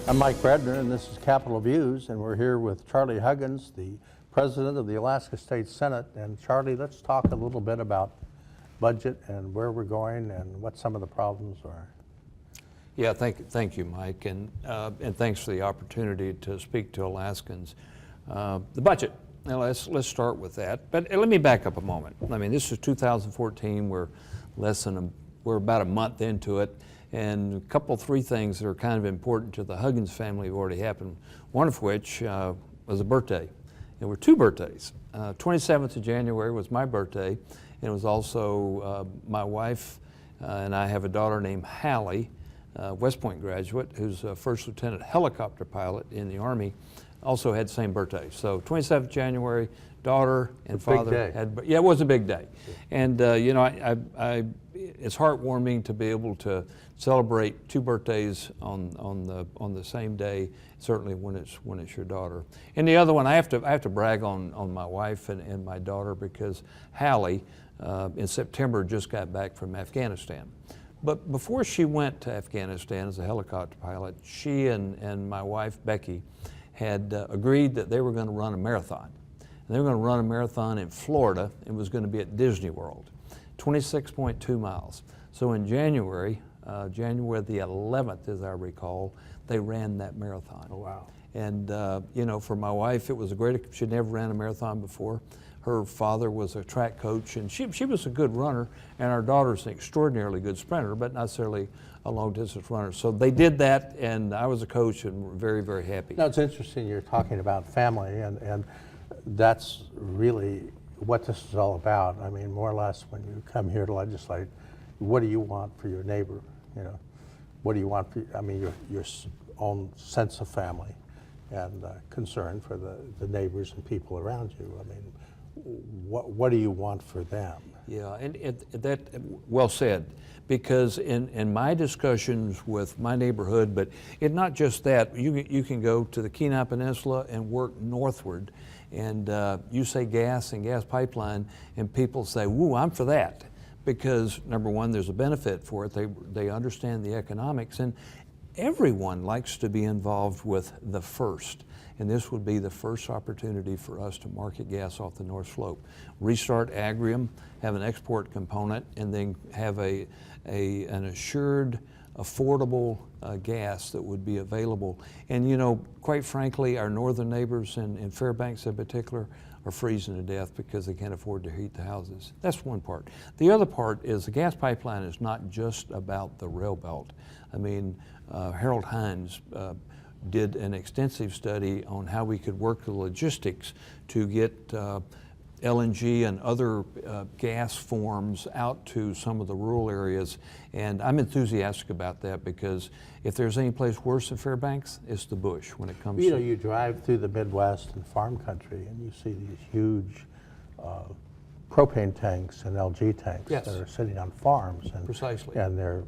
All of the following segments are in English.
I'm Mike Bradner, and this is Capitol Views, and we're here with Charlie Huggins, the president of the Alaska State Senate. And Charlie, let's talk a little bit about budget and where we're going and what some of the problems are. Yeah, thank you, Mike, and thanks for the opportunity to speak to Alaskans. The budget. Now let's start with that. But let me back up a moment. I mean, this is 2014. We're about a month into it, and three things that are kind of important to the Huggins family have already happened. One of which was a birthday. There were two birthdays. 27th of January was my birthday, and it was also my wife and I have a daughter named Hallie, West Point graduate, who's a first lieutenant helicopter pilot in the Army, also had the same birthday. So 27th January, daughter and father had, yeah, it was a big day. And you know, it's heartwarming to be able to celebrate two birthdays on the same day, certainly when it's your daughter. And the other one, I have to brag on my wife and my daughter, because Hallie in September just got back from Afghanistan. But before she went to Afghanistan as a helicopter pilot, she and my wife, Becky, had agreed that they were going to run a marathon. And they were going to run a marathon in Florida. It was going to be at Disney World, 26.2 miles. So in January, January the 11th, as I recall, they ran that marathon. Oh, wow. And you know, for my wife, it was a great, she'd never ran a marathon before. Her father was a track coach, and she was a good runner, and our daughter's an extraordinarily good sprinter, but not necessarily a long-distance runner. So they did that, and I was a coach, and we're very, very happy. Now, it's interesting you're talking about family, and that's really what this is all about. I mean, more or less, when you come here to legislate, what do you want for your neighbor? You know, what do you want for, I mean, your own sense of family and concern for the neighbors and people around you. I mean, what do you want for them? Yeah, and that, well said, because in my discussions with my neighborhood, but it's not just that, you can go to the Kenai Peninsula and work northward, and you say gas and gas pipeline, and people say, woo, I'm for that. Because number one, there's a benefit for it. They understand the economics, and everyone likes to be involved with the first. And this would be the first opportunity for us to market gas off the North Slope. Restart Agrium, have an export component, and then have an assured, affordable gas that would be available. And you know, quite frankly, our northern neighbors in Fairbanks in particular are freezing to death because they can't afford to heat the houses. That's one part. The other part is the gas pipeline is not just about the rail belt. I mean, Harold Hines did an extensive study on how we could work the logistics to get LNG and other gas forms out to some of the rural areas, and I'm enthusiastic about that, because if there's any place worse than Fairbanks, it's the bush when it comes to... You know, you drive through the Midwest and farm country and you see these huge propane tanks and LG tanks that are sitting on farms. And, precisely. And there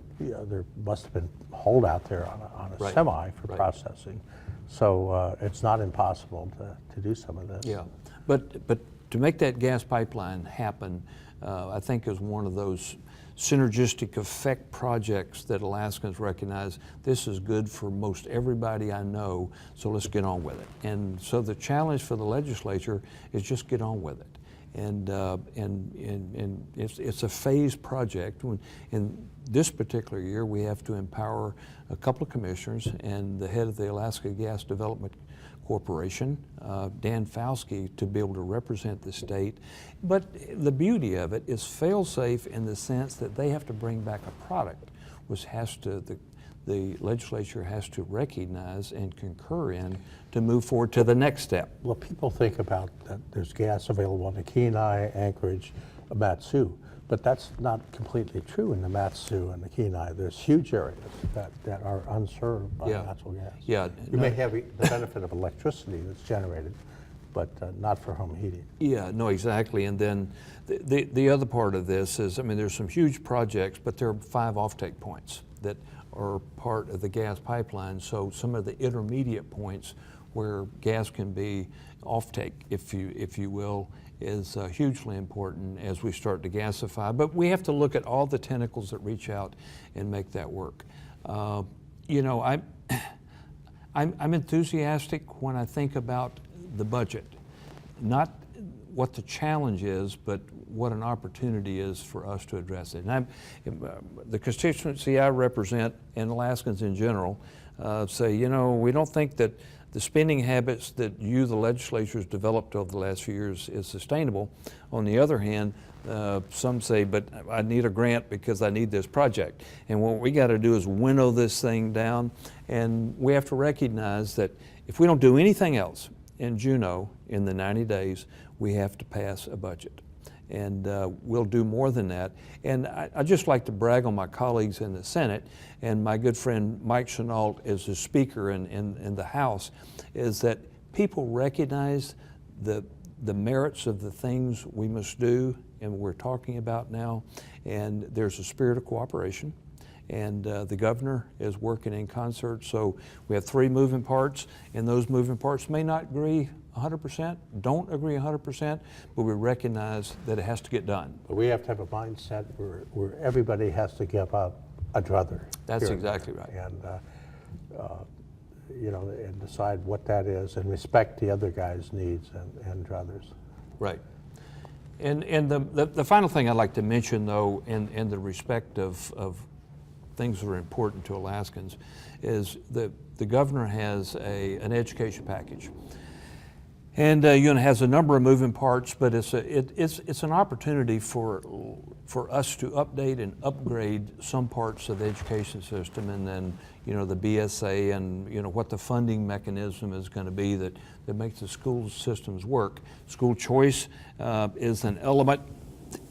must have been hold out there on a semi for processing. So it's not impossible to do some of this. Yeah, but to make that gas pipeline happen, I think is one of those synergistic effect projects that Alaskans recognize. This is good for most everybody I know, so let's get on with it. And so the challenge for the legislature is just get on with it. And it's a phased project. In this particular year, we have to empower a couple of commissioners and the head of the Alaska Gas Development Corporation, Dan Fauske, to be able to represent the state. But the beauty of it is fail-safe in the sense that they have to bring back a product, which has to, the legislature has to recognize and concur in to move forward to the next step. Well, people think about that there's gas available in the Kenai, Anchorage, Matsu, but that's not completely true in the Matsu and the Kenai. There's huge areas that are unserved by natural gas. Yeah, you may have the benefit of electricity that's generated, but not for home heating. Yeah, no, exactly. And then the other part of this is, I mean, there's some huge projects, but there are 5 offtake points that are part of the gas pipeline. So some of the intermediate points where gas can be offtake, if you will, is hugely important as we start to gasify. But we have to look at all the tentacles that reach out and make that work. You know, I'm enthusiastic when I think about the budget, not what the challenge is, but what an opportunity is for us to address it. And the constituency I represent, and Alaskans in general, say, you know, we don't think that the spending habits that you, the legislature's developed over the last few years, is sustainable. On the other hand, some say, but I need a grant because I need this project. And what we got to do is winnow this thing down, and we have to recognize that if we don't do anything else in Juneau in the 90 days, we have to pass a budget. And we'll do more than that. And I'd just like to brag on my colleagues in the Senate, and my good friend Mike Chenault as the Speaker in the House, is that people recognize the merits of the things we must do and we're talking about now, and there's a spirit of cooperation. And the governor is working in concert. So we have 3 moving parts, and those moving parts may not agree 100%, don't agree 100%, but we recognize that it has to get done. But we have to have a mindset where everybody has to give up a druther. That's here exactly right. And, you know, and decide what that is and respect the other guy's needs and druthers. Right. And the final thing I'd like to mention, though, in the respect of things that are important to Alaskans, is the governor has an education package. And you know, has a number of moving parts, but it's an opportunity for us to update and upgrade some parts of the education system, and then, you know, the BSA and, you know, what the funding mechanism is going to be that makes the school systems work. School choice is an element,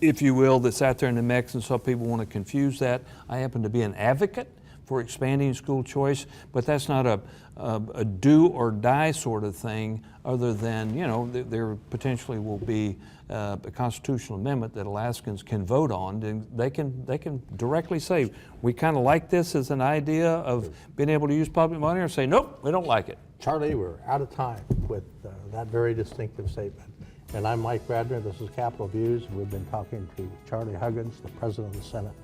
if you will, that's out there in the mix, and some people want to confuse that. I happen to be an advocate for expanding school choice, but that's not a do or die sort of thing, other than, you know, there potentially will be a constitutional amendment that Alaskans can vote on, and they can directly say, we kind of like this as an idea of being able to use public money, or say, nope, we don't like it. Charlie, we're out of time with that very distinctive statement. And I'm Mike Radner, this is Capitol Views. We've been talking to Charlie Huggins, the President of the Senate.